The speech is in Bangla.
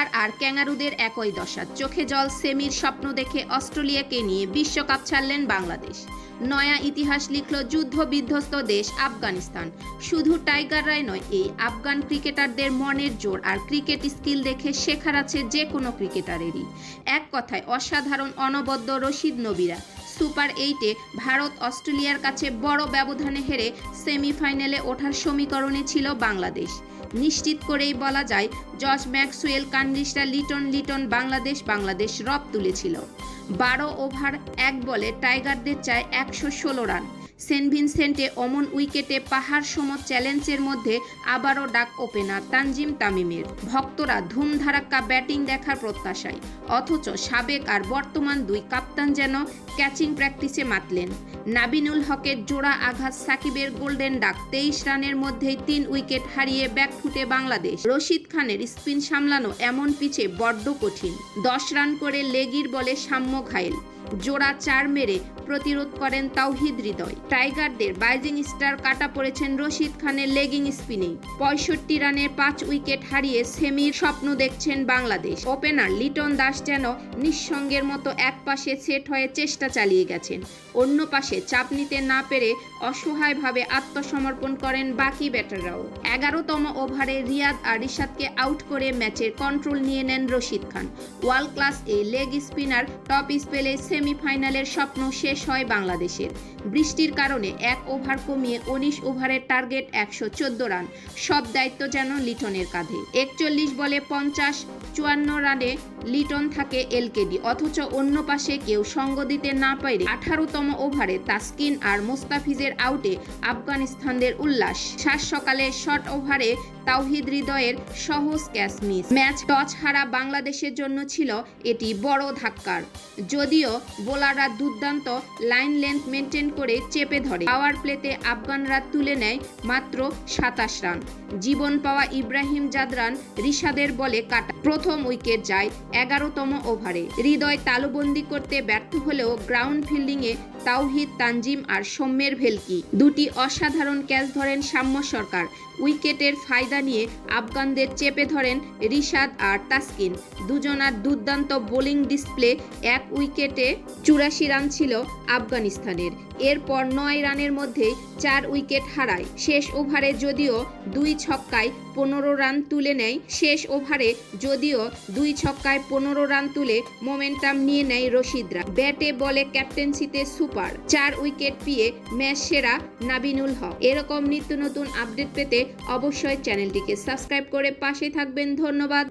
টাইগার আর ক্যাঙ্গারুদের একই দশা। চোখে জল সেমির স্বপ্ন দেখে অস্ট্রেলিয়াকে নিয়ে বিশ্বকাপ ছাড়লেন বাংলাদেশ। নয়া ইতিহাস লিখল যুদ্ধ বিধ্বস্ত দেশ আফগানিস্তান। শুধু টাইগাররাই নয়, এই আফগান ক্রিকেটারদের মনের জোর আর ক্রিকেট স্কিল দেখে শেখার আছে যে কোনো ক্রিকেটারেরই। এক কথায় অসাধারণ অনবদ্য রশিদ নবীরা। সুপার 8-এ ভারত অস্ট্রেলিয়ার কাছে বড় ব্যবধানে হেরে সেমিফাইনালে ওঠার সমীকরণে ছিল বাংলাদেশ। নিশ্চিত করেই বলা যায়, জশ ম্যাক্সওয়েল কান্ডিসরা লিটন বাংলাদেশ রব তুলেছিল। 12 ওভার 1 বলে টাইগারদের চায় 116 রান। সেন্ট ভিনসেন্টে অমন উইকেটে পাহাড় সম চ্যালেঞ্জের মধ্যে আবারও ডাক ওপেনার তানজিম তামিমের। ভক্তরা ধুমধারাক্কা ব্যাটিং দেখার প্রত্যাশায়, অথচ সাবেক আর বর্তমান দুই কাপ্তান যেন ক্যাচিং প্র্যাকটিসে মাতলেন। নাবিনুল হকের জোড়া আঘাত, সাকিবের গোল্ডেন ডাক, 23 রানের মধ্যেই 3 উইকেট হারিয়ে ব্যাকফুটে বাংলাদেশ। রশিদ খানের স্পিন সামলানো এমন পিচে বড্ড কঠিন। 10 রান করে লেগির বলে সাম্য ঘায়েল। জোড়া 4 মেরে প্রতিরোধ করেন তাওহিদ হৃদয়। টাইগারদের বাইজিং স্টার কাটা পড়েছেন রশিদ খানের লেগিং স্পিনেই। 65 রানের 5 উইকেট হারিয়ে সেমির স্বপ্ন দেখছেন বাংলাদেশ। ওপেনার লিটন দাস যেন নিঃসঙ্গের মতো এক পাশে সেট হয়ে চেষ্টা চালিয়ে গেছেন। অন্য পাশে চাপ নিতে না পেরে অসহায়ভাবে আত্মসমর্পণ করেন বাকি ব্যাটাররাও। 11তম ওভারে রিয়াদ আর রিশাদকে আউট করে ম্যাচের কন্ট্রোল নিয়ে নেন রশিদ খান। ওয়ার্ল্ড ক্লাস এই লেগ স্পিনার টপ স্পেলে সেমিফাইনালের স্বপ্ন শেষ হয় বাংলাদেশের। বৃষ্টির কারণে 1 ওভার কমিয়ে 19 ওভারের টার্গেট 114 রান। সব দায়িত্ব যেন লিটনের কাঁধে। 41 বলে 54 রানে লিটন থাকে এলকেডি, অথচ অন্য পাশে কেউ সঙ্গ দিতে না পারে 18তম ওভারে তাসকিন আর মোস্তাফিজের আউটে আফগানিস্তানদের উল্লাস। সাত সকালে শর্ট ওভারে তাওহিদ হৃদয়ের সহজ ক্যাচ মিস। ম্যাচ টস হারা বাংলাদেশের জন্য ছিল এটি বড় ধাক্কার। যদিও বোলাররা দুর্দান্ত লাইন লেন্থ মেনটেন করে চেপে ধরে, পাওয়ার প্লেতে আফগানরা তুলে নেয় মাত্র 27 রান। জীবন পাওয়া ইব্রাহিম জাদরান রিশাদের বলে কাটা প্রথম উইকেট যায় 11তম ওভারে। হৃদয় তালুবন্দি করতে ব্যর্থ হলেও গ্রাউন্ড ফিল্ডিংয়ে তাওহিদ, তানজিম আর সৌম্যের ভেলকি দুটি অসাধারণ ক্যাচ ধরেন সাম্য সরকার। উইকেটের ফায়দা নিয়ে আফগানদের চেপে ধরেন রিশাদ আর তাসকিন। দুজনার দুর্দান্ত বোলিং ডিসপ্লে। 1 উইকেটে 84 রান ছিল আফগানিস্তানের। এরপর 9 রানের মধ্যেই 4 উইকেট হারায়। শেষ ওভারে যদিও 2 ছক্কায় 15 রান তুলে নেয় তুলে মোমেন্টাম নিয়ে নেয় রশিদরা। ব্যাটে বলে ক্যাপ্টেন্সিতে সুপার। 4 উইকেট পেয়ে ম্যাচ সেরা নাবিনুল হক। এরকম নিত্য নতুন আপডেট পেতে অবশ্যই চ্যানেলটিকে সাবস্ক্রাইব করে পাশে থাকবেন। ধন্যবাদ।